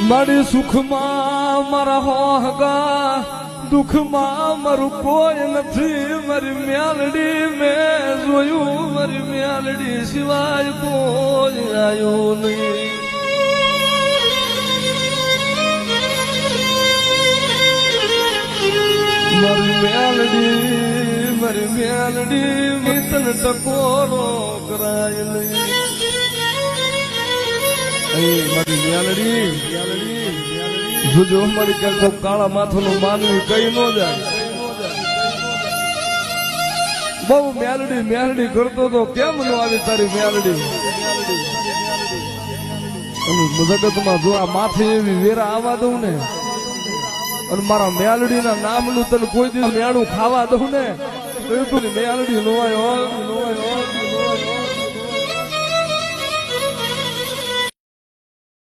મારી સુખમાં મારા હોહગા દુઃખમાં મારું કોઈ નથી મારી મ્યાલડી મેં જોયું મારી મ્યાલડી સિવાય કોઈ આવ્યું નહીં મારી મ્યાલડી તને ટકોરો કરાય નહીં મારી મ્યાલડી જોજો મારી ક્યાંક કાળા માથાનું માનવી કઈ ન જાય બહુ મ્યાલડી કરતો તો કેમ ન આવી તારી મ્યાલડી જગતમાં જો આ માથે એવી વેરા આવવા દઉં ને અને મારા મ્યાલડી ના નામનું તને કોઈ દિવસ મેળું ખાવા દઉં ને તો મ્યાલડી નવાય